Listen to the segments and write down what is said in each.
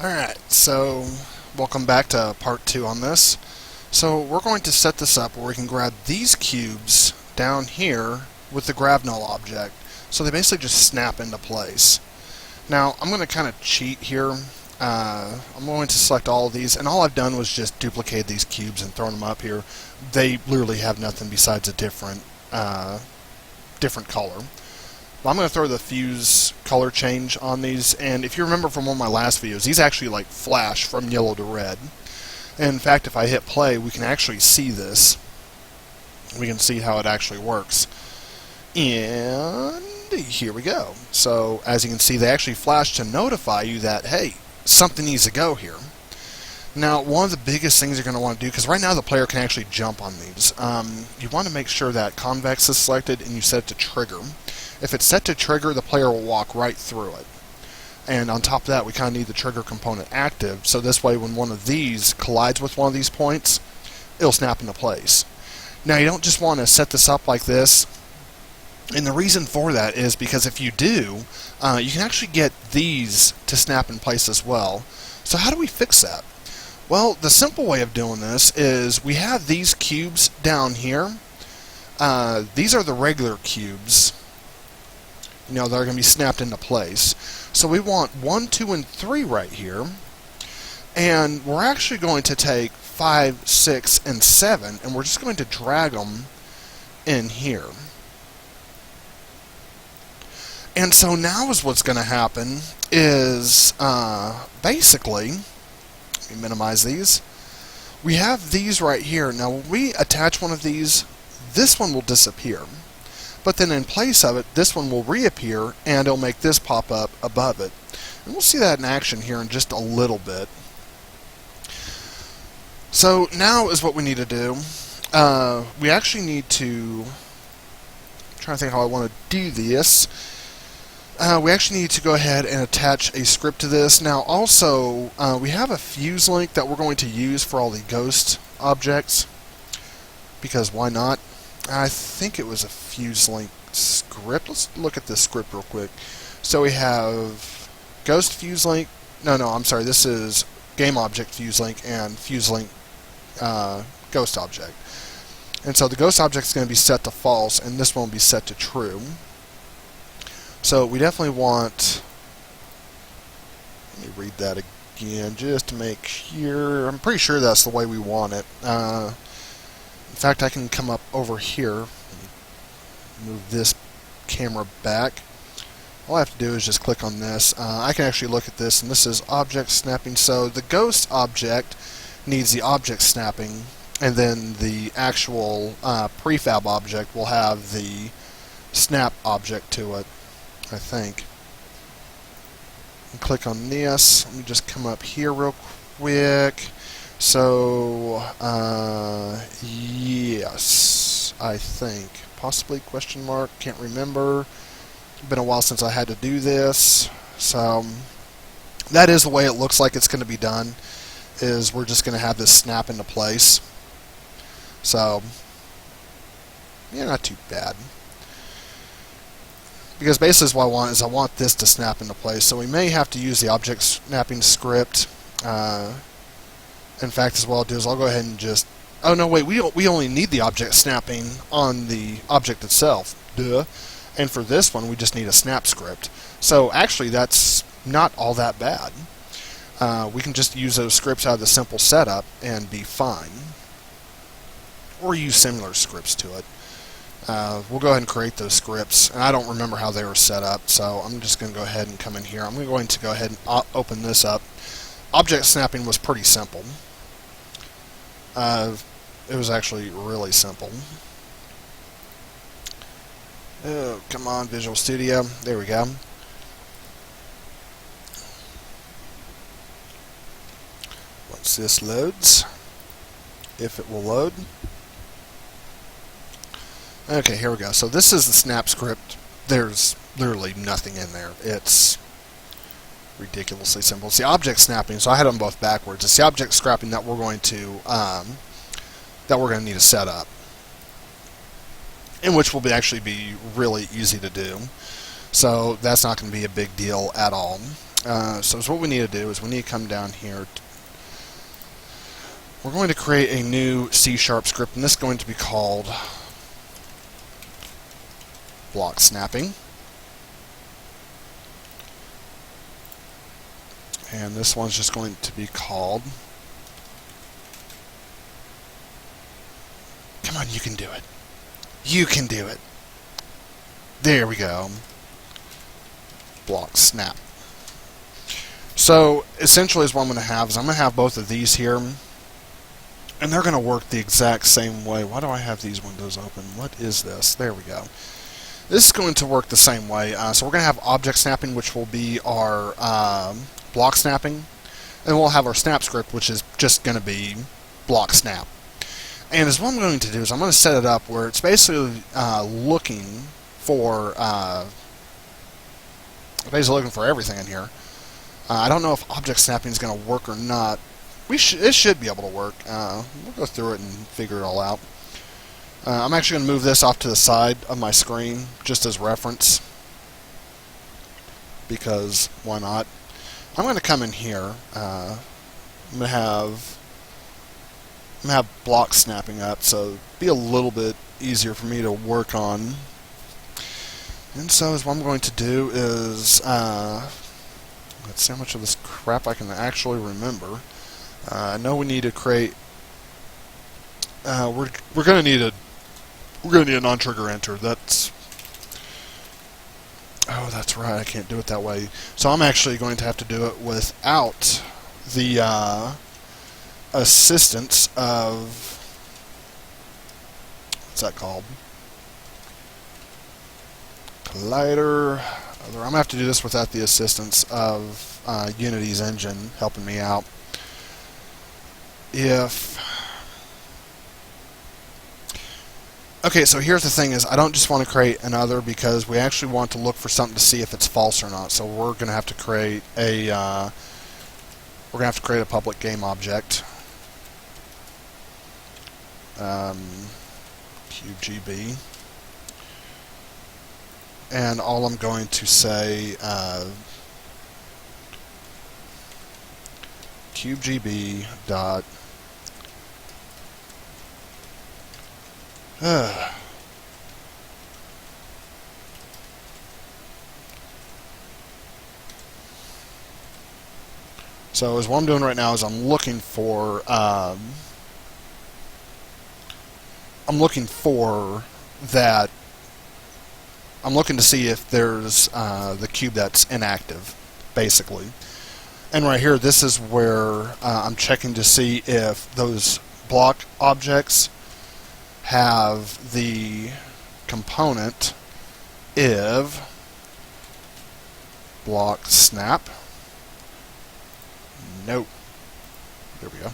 Alright, so welcome back to part 2 on this. So we're going to set this up where we can grab these cubes down here with the grab null object. So they basically just snap into place. Now I'm going to kind of cheat here. I'm going to select all of these, and all I've done was just duplicate these cubes and throw them up here. They literally have nothing besides a different color. I'm going to throw the fuse color change on these, and if you remember from one of my last videos, these actually like flash from yellow to red. And in fact, if I hit play, we can actually see this. We can see how it actually works. And here we go. So as you can see, they actually flash to notify you that, hey, something needs to go here. Now, one of the biggest things you're going to want to do, because right now the player can actually jump on these, you want to make sure that convex is selected and you set it to trigger. If it's set to trigger, the player will walk right through it. And on top of that, we kind of need the trigger component active, so this way when one of these collides with one of these points, it'll snap into place. Now, you don't just want to set this up like this, and the reason for that is because if you do, you can actually get these to snap in place as well. So how do we fix that? Well, the simple way of doing this is we have these cubes down here. These are the regular cubes. You know, they're going to be snapped into place. So we want 1, 2, and 3 right here. And we're actually going to take 5, 6, and 7, and we're just going to drag them in here. And so now is what's going to happen is basically, let me minimize these. We have these right here. Now when we attach one of these, this one will disappear. But then in place of it, this one will reappear, and it'll make this pop up above it. And we'll see that in action here in just a little bit. So now is what we need to do. We actually need to... I'm trying to think how I want to do this. We actually need to go ahead and attach a script to this. Now also, we have a fuse link that we're going to use for all the ghost objects. Because why not? I think it was a fuse link script. Let's look at this script real quick. So we have ghost fuse link. No, I'm sorry. This is game object fuse link and fuse link ghost object. And so the ghost object is going to be set to false, and this one will be set to true. So we definitely want... Let me read that again just to make sure. I'm pretty sure that's the way we want it. In fact, I can come up over here, move this camera back. All I have to do is just click on this. I can actually look at this, and this is object snapping. So the ghost object needs the object snapping, and then the actual prefab object will have the snap object to it, I think. And click on this. Let me just come up here real quick. So, yes, I think. Possibly, question mark, can't remember. Been a while since I had to do this. So, that is the way it looks like it's going to be done, is we're just going to have this snap into place. So, yeah, not too bad. Because basically what I want is I want this to snap into place. So we may have to use the object snapping script. In fact, as what I'll do is I'll go ahead and just... Oh, no, wait, we only need the object snapping on the object itself. Duh. And for this one, we just need a snap script. So, actually, that's not all that bad. We can just use those scripts out of the simple setup and be fine. Or use similar scripts to it. We'll go ahead and create those scripts. And I don't remember how they were set up, so I'm just going to go ahead and come in here. I'm going to go ahead and open this up. Object snapping was pretty simple. It was actually really simple. Oh, come on, Visual Studio. There we go. Once this loads, if it will load. Okay, here we go. So this is the snap script. There's literally nothing in there. It's ridiculously simple. It's the object snapping, so I had them both backwards. It's the object scrapping that we're going to need to set up, and which will actually be really easy to do. So that's not going to be a big deal at all. So what we need to do is we need to come down here. We're going to create a new C# script, and this is going to be called block snapping. And this one's just going to be called... Come on, you can do it. You can do it. There we go. Block snap. So, essentially what I'm going to have is I'm going to have both of these here, and they're going to work the exact same way. Why do I have these windows open? What is this? There we go. This is going to work the same way. So we're going to have object snapping, which will be our block snapping, and we'll have our snap script, which is just going to be block snap. And what I'm going to do is I'm going to set it up where it's basically looking for everything in here. I don't know if object snapping is going to work or not. It should be able to work. We'll go through it and figure it all out. I'm actually going to move this off to the side of my screen just as reference, because why not? I'm going to come in here. I'm going to have block snapping up, so it'll be a little bit easier for me to work on. And so what I'm going to do is let's see how much of this crap I can actually remember. I know we need to create. We're going to need a non-trigger enter. That's right. I can't do it that way. So I'm actually going to have to do it without the assistance of, what's that called? Collider. I'm going to have to do this without the assistance of Unity's engine helping me out. Okay, so here's the thing is I don't just want to create another, because we actually want to look for something to see if it's false or not. So we're going to have to create a public game object. QGB. And all I'm going to say QGB dot so what I'm doing right now is I'm looking for that. I'm looking to see if there's the cube that's inactive, basically. And right here, this is where I'm checking to see if those block objects have the component if block snap. Nope. There we go.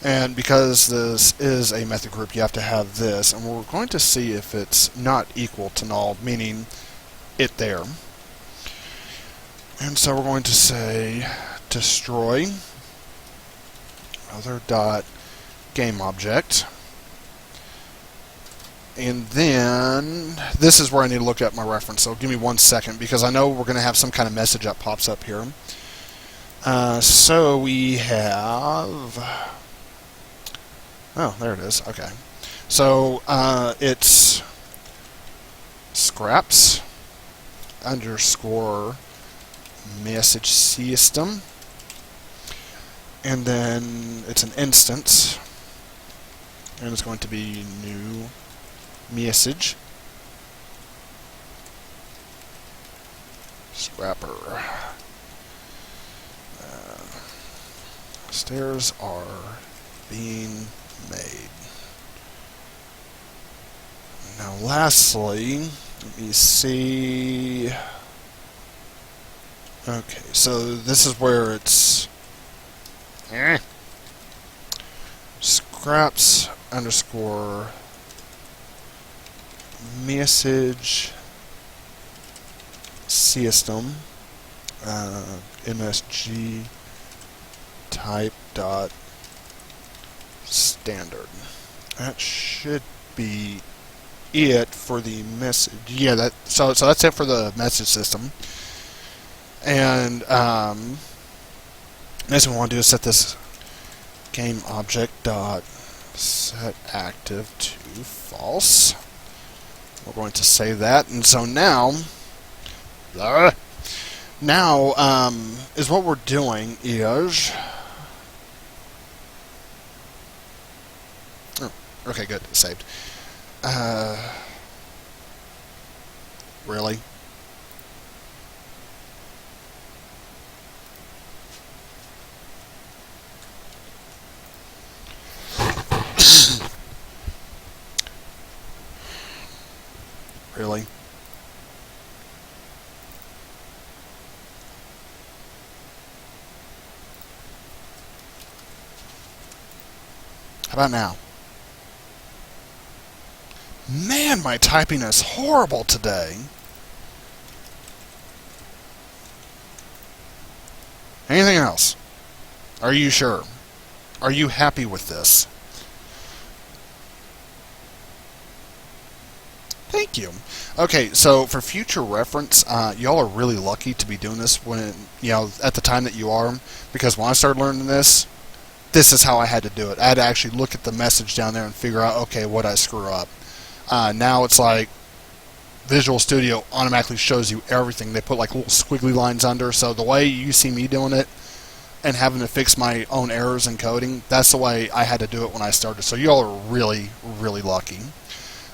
And because this is a method group, you have to have this, and we're going to see if it's not equal to null, meaning it there. And so we're going to say destroy other dot game object. And then this is where I need to look at my reference. So give me 1 second, because I know we're going to have some kind of message that pops up here. So we have... Oh, there it is. Okay. So it's scraps underscore message system, and then it's an instance, and it's going to be new message scrapper. Stairs are being made. Now lastly, let me see. Okay, so this is where it's scraps underscore message system msg type dot standard. That should be it for the message. Yeah, so that's it for the message system. And next thing we want to do is set this game object dot set active to false. We're going to save that, and so now is what we're doing is okay, good, it's saved. Really? Really? How about now? Man, my typing is horrible today. Anything else? Are you sure? Are you happy with this? Thank you. Okay, so for future reference, y'all are really lucky to be doing this when, at the time that you are, because when I started learning this is how I had to do it. I had to actually look at the message down there and figure out, okay, what I screw up. Now it's like Visual Studio automatically shows you everything. They put like little squiggly lines under, so the way you see me doing it and having to fix my own errors in coding, that's the way I had to do it when I started. So y'all are really, really lucky.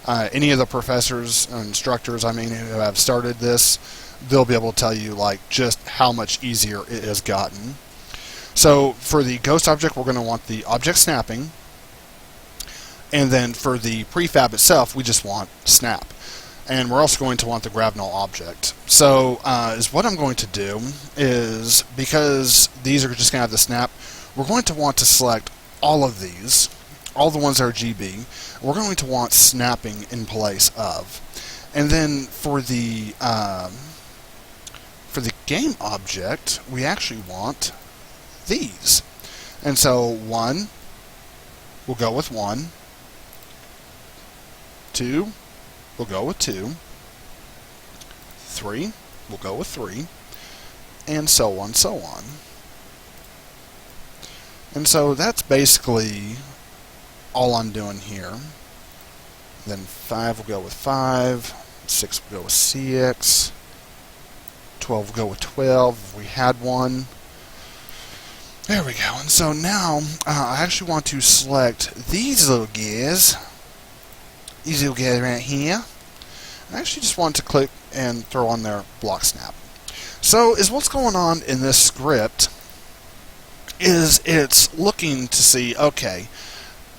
Any of the professors and instructors, who have started this, they'll be able to tell you like just how much easier it has gotten. So for the ghost object, we're going to want the object snapping, and then for the prefab itself, we just want snap. And we're also going to want the grab null object. So is what I'm going to do is, because these are just going to have the snap, we're going to want to select all of these, all the ones that are GB. We're going to want snapping in place of. And then for the game object, we actually want these. And so 1, we'll go with 1. 2, we'll go with 2. 3, we'll go with 3. And so on, so on. And so that's basically all I'm doing here. Then 5 will go with 5. 6 will go with 6. 12 will go with 12 if we had one. There we go. And so now I actually want to select these little guys. These little guys right here. I actually just want to click and throw on their block snap. So is what's going on in this script is it's looking to see, okay,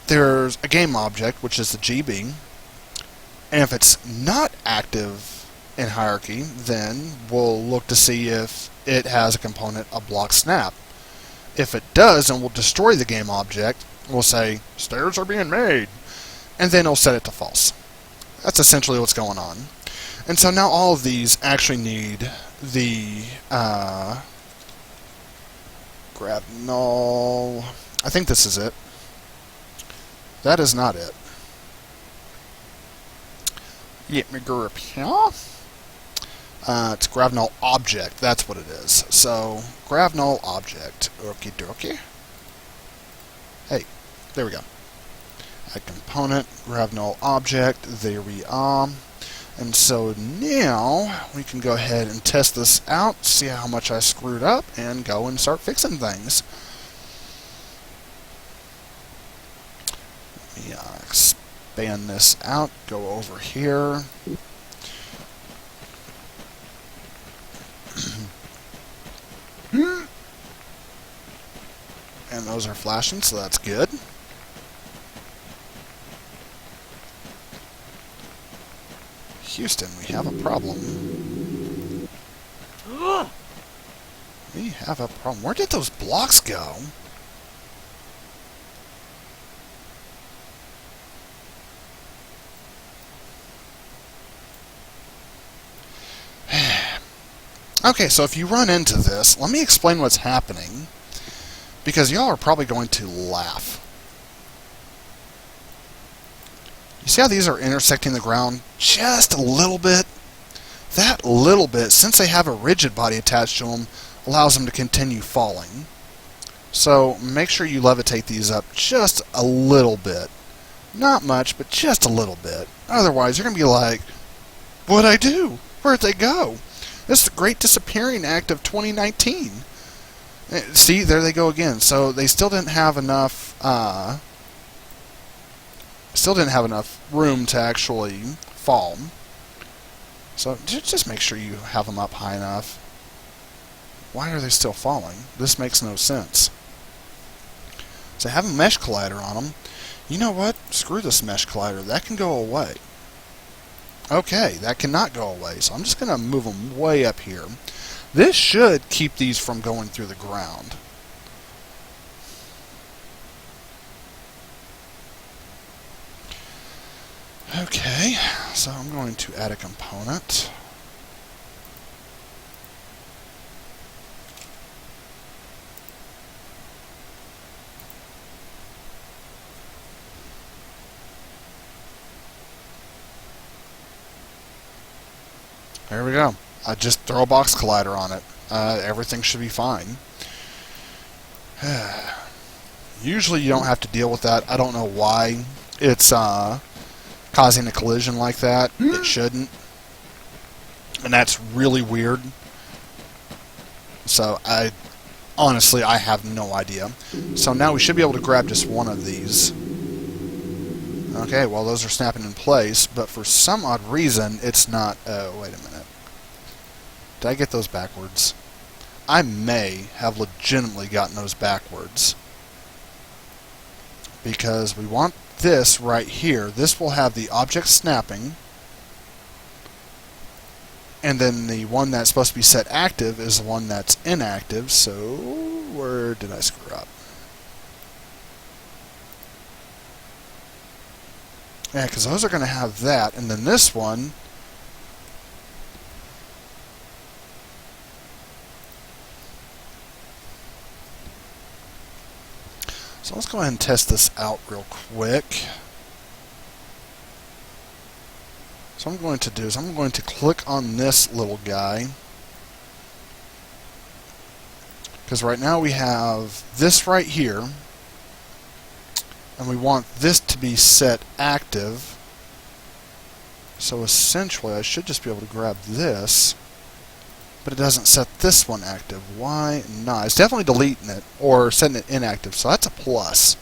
there's a game object, which is the GB, and if it's not active in hierarchy, then we'll look to see if it has a component of block snap. If it does, then we'll destroy the game object. We'll say, stairs are being made, and then it'll set it to false. That's essentially what's going on. And so now all of these actually need the grab null. I think this is it. That is not it. Let me go up here. It's grab null object. That's what it is. So grab null object. Okie dokie. Hey, there we go. Add component, grab null object. There we are. And so now we can go ahead and test this out, see how much I screwed up, and go and start fixing things. Let me expand this out, go over here. And those are flashing, so that's good. Houston, we have a problem. We have a problem. Where did those blocks go? Okay, so if you run into this, let me explain what's happening, because y'all are probably going to laugh. You see how these are intersecting the ground just a little bit? that little bit, since they have a rigid body attached to them, allows them to continue falling. So make sure you levitate these up just a little bit. Not much, but just a little bit. Otherwise, you're going to be like, what'd I do? Where'd they go? This is the Great Disappearing Act of 2019. See, there they go again. So they still didn't have enough room to actually fall. So just make sure you have them up high enough. Why are they still falling? This makes no sense. So have a mesh collider on them. You know what? Screw this mesh collider. That can go away. Okay, that cannot go away. So I'm just going to move them way up here. This should keep these from going through the ground. Okay, so I'm going to add a component. There we go. I just throw a box collider on it. Everything should be fine. Usually you don't have to deal with that. I don't know why it's causing a collision like that. It shouldn't. And that's really weird. So honestly, I have no idea. So now we should be able to grab just one of these. Okay, well those are snapping in place, but for some odd reason it's not... Oh, wait a minute. Did I get those backwards? I may have legitimately gotten those backwards. Because we want this right here. This will have the object snapping. And then the one that's supposed to be set active is the one that's inactive. So, where did I screw up? Yeah, because those are going to have that. And then this one... So let's go ahead and test this out real quick. So what I'm going to do is I'm going to click on this little guy. Because right now we have this right here. And we want this to be set active. So essentially I should just be able to grab this. But it doesn't set this one active. Why not? It's definitely deleting it or setting it inactive, so that's a plus.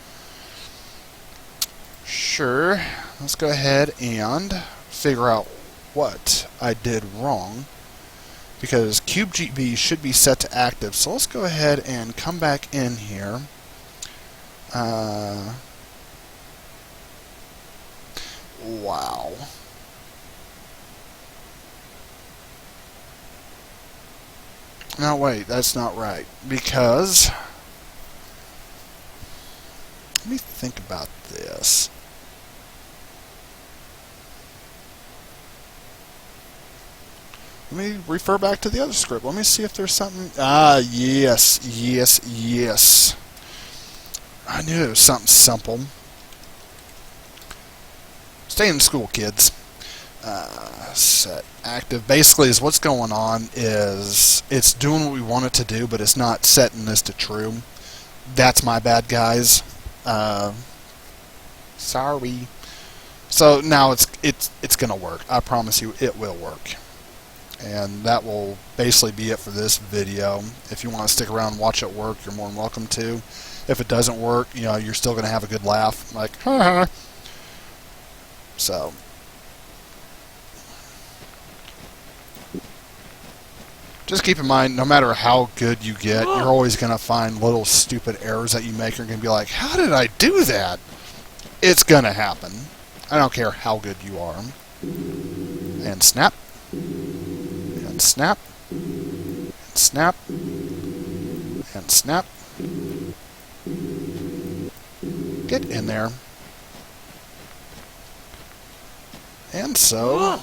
Sure. Let's go ahead and figure out what I did wrong. Because CubeGB should be set to active. So let's go ahead and come back in here. Wow. No, wait, that's not right. Because... Let me think about this. Let me refer back to the other script. Let me see if there's something... yes. I knew it was something simple. Stay in school, kids. Set active. Basically, is what's going on is it's doing what we want it to do, but it's not setting this to true. That's my bad, guys. Sorry. So now it's gonna work. I promise you, it will work. And that will basically be it for this video. If you want to stick around and watch it work, you're more than welcome to. If it doesn't work, you know, you're still gonna have a good laugh, like, ha. So. Just keep in mind, no matter how good you get, you're always going to find little stupid errors that you make. You're going to be like, how did I do that? It's going to happen. I don't care how good you are. And snap. And snap. And snap. And snap. Get in there. And so,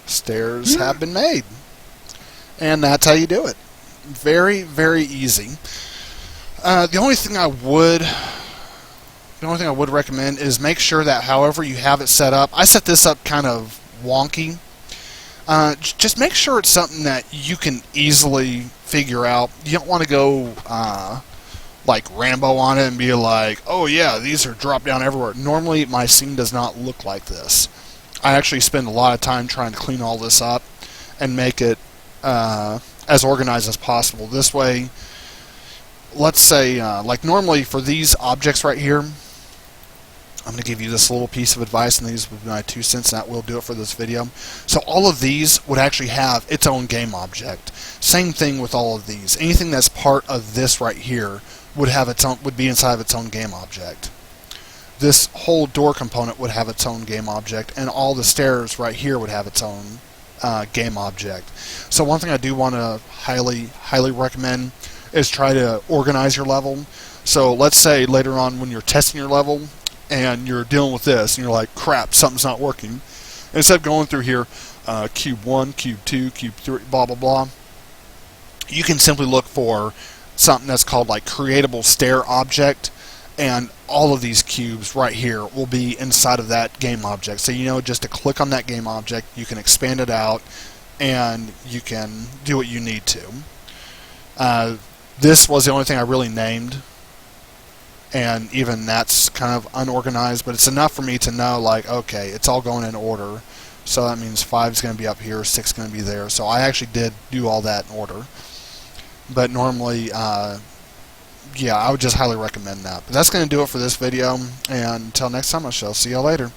stairs have been made. And that's how you do it. Very, very easy. The only thing I would recommend is make sure that however you have it set up, I set this up kind of wonky. Just make sure it's something that you can easily figure out. You don't want to go like Rambo on it and be like, oh yeah, these are drop down everywhere. Normally my scene does not look like this. I actually spend a lot of time trying to clean all this up and make it as organized as possible. This way, let's say, like normally for these objects right here, I'm going to give you this little piece of advice, and these would be my 2 cents, and that will do it for this video. So all of these would actually have its own game object. Same thing with all of these. Anything that's part of this right here would have its own, would be inside of its own game object. This whole door component would have its own game object, and all the stairs right here would have its own game object. So one thing I do want to highly recommend is try to organize your level. So let's say later on when you're testing your level and you're dealing with this and you're like, crap, something's not working. Instead of going through here, cube 1, cube 2, cube 3, blah blah blah, you can simply look for something that's called like creatable stair object, and all of these cubes right here will be inside of that game object. So you know, just to click on that game object, you can expand it out and you can do what you need to. This was the only thing I really named, and even that's kind of unorganized, but it's enough for me to know, like, okay, it's all going in order. So that means 5 is going to be up here, 6 is going to be there. So I actually did do all that in order. But normally, yeah, I would just highly recommend that. But that's going to do it for this video, and until next time, I shall see you later.